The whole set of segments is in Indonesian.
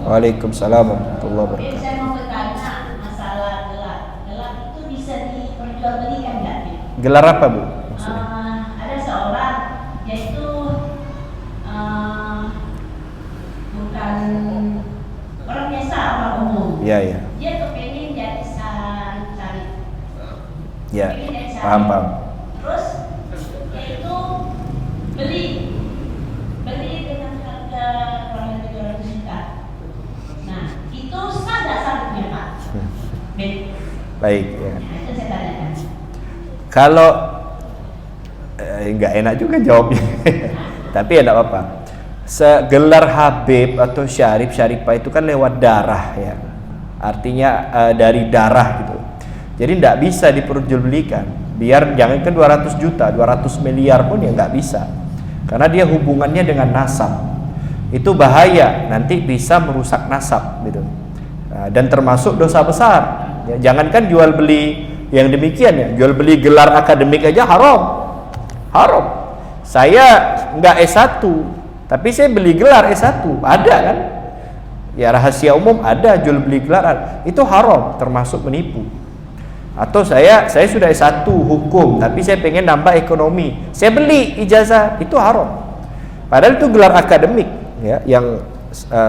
Waalaikumsalam warahmatullahi Jadi wabarakatuh. saya mau bertanya masalah gelar. Gelar itu bisa diperjualbelikan nggak? Gelar apa, Bu? Maksudnya? Ada seorang, yaitu bukan orang biasa, orang umum. Iya, iya. Dia kepengen jadi syarif. Ya, Kepengen jadi syarif. paham. Terus yaitu beli dengan harga kurang lebih 200 juta. Nah, itu sah nggak syarifnya, Pak? Baik, ya. Nah, itu saya tanyakan. Kalau nggak enak juga jawabnya, tapi ya nggak apa-apa. Segelar Habib atau Syarif, Syarifah itu kan lewat darah ya, artinya dari darah gitu. Jadi nggak bisa diperjualbelikan. Biar jangan ke 200 juta, 200 miliar pun ya nggak bisa, karena dia hubungannya dengan nasab. Itu bahaya, nanti bisa merusak nasab gitu. Dan termasuk dosa besar. Ya, jangankan jual beli yang demikian ya, jual beli gelar akademik aja haram. Haram. Saya nggak S1, tapi saya beli gelar S1, ada kan? Ya rahasia umum ada, jual beli gelar itu haram, termasuk menipu. Atau saya sudah S1 hukum, tapi saya pengen nambah ekonomi, saya beli ijazah, itu haram. Padahal itu gelar akademik ya, yang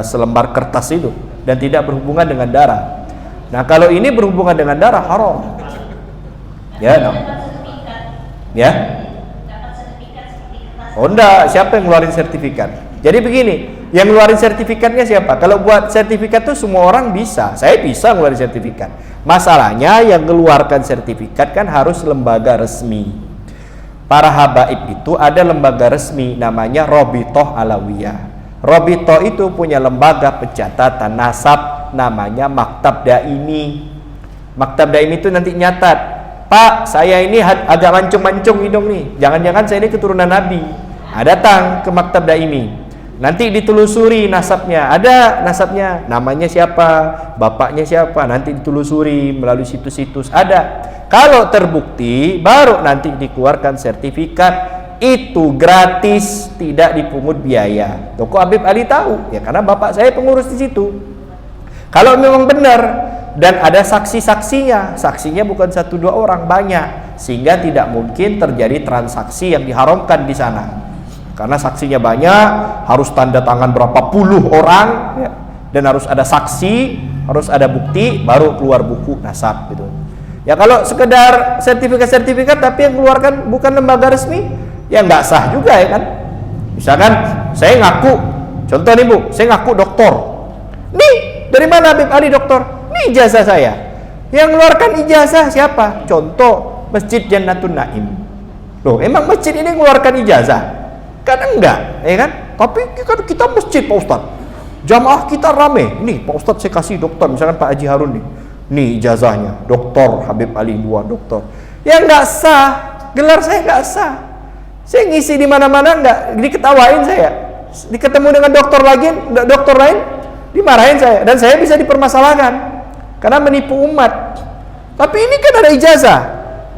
selembar kertas itu dan tidak berhubungan dengan darah. Nah kalau ini berhubungan dengan darah haram. Ya, no. Ya. Oh enggak, siapa yang ngeluarin sertifikat? Jadi begini, yang ngeluarin sertifikatnya siapa? Kalau buat sertifikat tuh semua orang bisa. Saya bisa ngeluarin sertifikat. Masalahnya yang ngeluarkan sertifikat kan harus lembaga resmi. Para habaib itu ada lembaga resmi namanya Robitoh Alawiyah. Robitoh itu punya lembaga pencatatan nasab namanya Maktab Daimi. Maktab Daimi itu nanti nyatat, Pak, saya ini agak mancung-mancung hidung nih. Jangan-jangan saya ini keturunan Nabi. Datang ke Maktab Daimi. Nanti ditelusuri nasabnya. Ada nasabnya. Namanya siapa? Bapaknya siapa? Nanti ditelusuri melalui situs-situs. Ada. Kalau terbukti, baru nanti dikeluarkan sertifikat. Itu gratis, tidak dipungut biaya. Toko Habib Ali tahu. Ya karena bapak saya pengurus di situ. Kalau memang benar dan ada saksi-saksinya, saksinya bukan 1-2 orang, banyak, sehingga tidak mungkin terjadi transaksi yang diharamkan di sana. Karena saksinya banyak, harus tanda tangan berapa puluh orang, ya, dan harus ada saksi, harus ada bukti, baru keluar buku nasab gitu. Ya kalau sekedar sertifikat-sertifikat tapi yang keluarkan bukan lembaga resmi, ya nggak sah juga ya kan. Misalkan saya ngaku, contoh nih Bu, saya ngaku doktor. Nih, dari mana Habib Ali doktor? Ini ijazah saya. Yang mengeluarkan ijazah siapa? Contoh Masjid Jannatun Naim. Loh, emang masjid ini mengeluarkan ijazah? Kan enggak, ya kan? Tapi kita masjid Pak Ustadz. Jamaah kita rame. Nih Pak Ustadz saya kasih dokter, misalkan Pak Haji Harun nih. Nih ijazahnya, doktor Habib Ali 2 doktor. Ya enggak sah. Gelar saya enggak sah. Saya ngisi di mana-mana enggak diketawain saya. Diketemu dengan dokter lain, dimarahin saya dan saya bisa dipermasalahkan. Karena menipu umat. Tapi ini kan ada ijazah.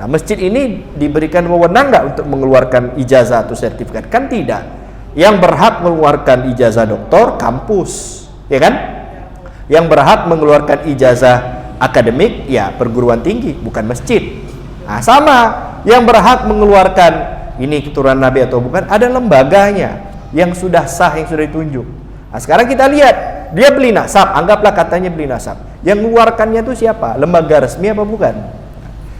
Nah masjid ini diberikan wewenang nggak untuk mengeluarkan ijazah atau sertifikat? Kan tidak. Yang berhak mengeluarkan ijazah doktor kampus, ya kan? Yang berhak mengeluarkan ijazah akademik ya perguruan tinggi, bukan masjid. Nah sama, yang berhak mengeluarkan ini keturunan Nabi atau bukan ada lembaganya yang sudah sah, yang sudah ditunjuk. Nah sekarang kita lihat, dia beli nasab, anggaplah katanya beli nasab. Yang mengeluarkannya itu siapa? Lembaga resmi apa bukan?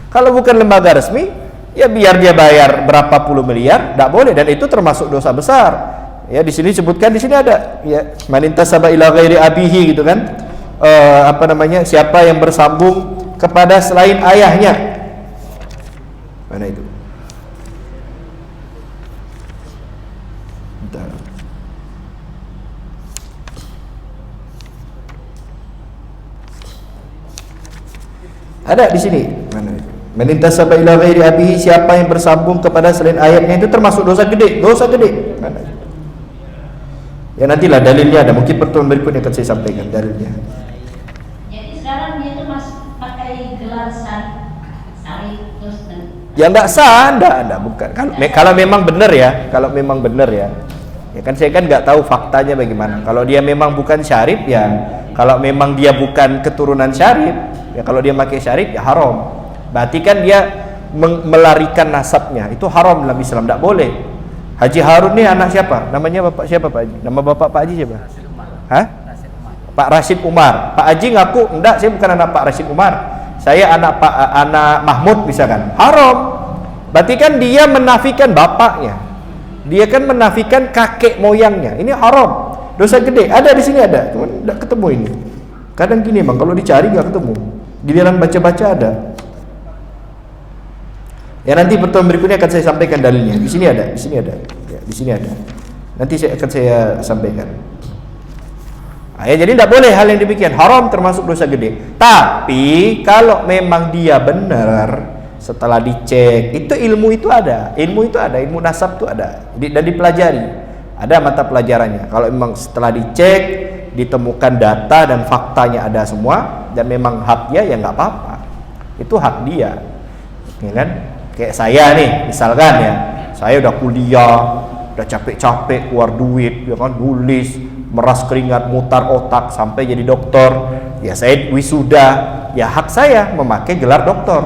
Kalau bukan lembaga resmi, ya biar dia bayar berapa puluh miliar, tidak boleh, dan itu termasuk dosa besar. Ya di sini sebutkan, di sini ada ya manintasaba ila ghairi abihi gitu kan. Siapa yang bersambung kepada selain ayahnya. Mana itu? Bentar. Ada di sini. Mana itu? Manintasaba ila ghairi abihi, siapa yang bersambung kepada selain ayahnya itu termasuk dosa gede, dosa gede. Mana itu? Ya nantilah dalilnya ada, mungkin pertemuan berikutnya akan saya sampaikan dalilnya. Jadi sekarang dia tuh masih pakai gelar syarif terus ya enggak sah, enggak bukan. Kalau memang benar ya, Ya kan saya kan nggak tahu faktanya bagaimana. Kalau dia memang bukan syarif ya, kalau memang dia bukan keturunan syarif, ya kalau dia pakai syarif ya haram. Berarti kan dia melarikan nasabnya, itu haram dalam Islam, tidak boleh. Haji Harun nih anak siapa? Namanya bapak siapa Pak Haji? Nama bapak Pak Haji siapa? Hah? Pak Rashid Umar. Pak Haji ngaku enggak, saya bukan anak Pak Rashid Umar. Saya anak Mahmud misalkan. Haram. Berarti kan dia menafikan bapaknya. Dia kan menafikan kakek moyangnya. Ini haram. Dosa gede. Ada di sini ada. Cuman enggak ketemu ini. Kadang gini Bang, kalau dicari enggak ketemu. Giliran baca-baca ada. Ya nanti pertemuan berikutnya akan saya sampaikan dalilnya. Di sini ada, di sini ada. Ya, di sini ada. Nanti saya sampaikan. Nah, ya, jadi tidak boleh hal yang demikian. Haram termasuk dosa gede. Tapi kalau memang dia benar, setelah dicek, itu ilmu itu ada, ilmu nasab itu ada, dan dipelajari, ada mata pelajarannya. Kalau memang setelah dicek, ditemukan data dan faktanya ada semua, dan memang hak dia ya nggak apa-apa, itu hak dia, ya kan? Kayak saya nih, misalkan ya, saya udah kuliah, udah capek-capek keluar duit, ya kan, nulis, meras keringat, mutar otak sampai jadi dokter, ya saya wisuda, ya hak saya memakai gelar dokter.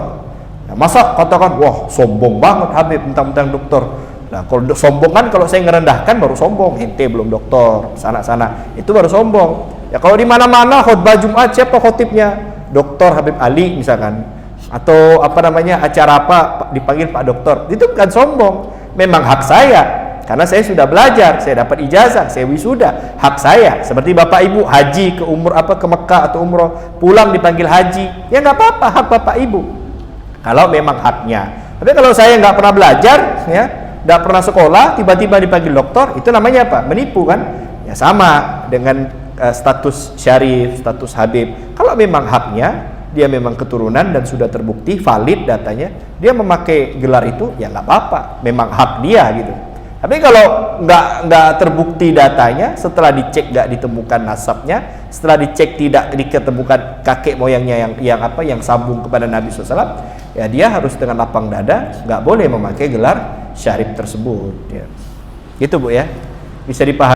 Nah, masa katakan, wah sombong banget Habib tentang dokter. Nah kalau sombong kan kalau saya ngerendahkan baru sombong. Ente belum dokter, sana-sana itu baru sombong. Ya kalau di mana-mana khutbah Jumat siapa khotibnya? Dokter Habib Ali misalkan. Atau apa namanya acara apa dipanggil Pak Dokter. Itu bukan sombong. Memang hak saya. Karena saya sudah belajar, saya dapat ijazah, saya wisuda, hak saya. Seperti bapak ibu haji ke ke Mekah atau umroh, pulang dipanggil haji, ya nggak apa-apa, hak bapak ibu. Kalau memang haknya. Tapi kalau saya nggak pernah belajar, ya, nggak pernah sekolah, tiba-tiba dipanggil dokter, itu namanya apa? Menipu kan? Ya sama dengan status syarif, status habib. Kalau memang haknya, dia memang keturunan dan sudah terbukti valid datanya, dia memakai gelar itu, ya nggak apa-apa. Memang hak dia gitu. Tapi kalau nggak terbukti datanya, setelah dicek nggak ditemukan nasabnya, setelah dicek tidak diketemukan kakek moyangnya yang sambung kepada Nabi SAW, ya dia harus dengan lapang dada, nggak boleh memakai gelar syarif tersebut. Ya. Gitu Bu ya, bisa dipahami.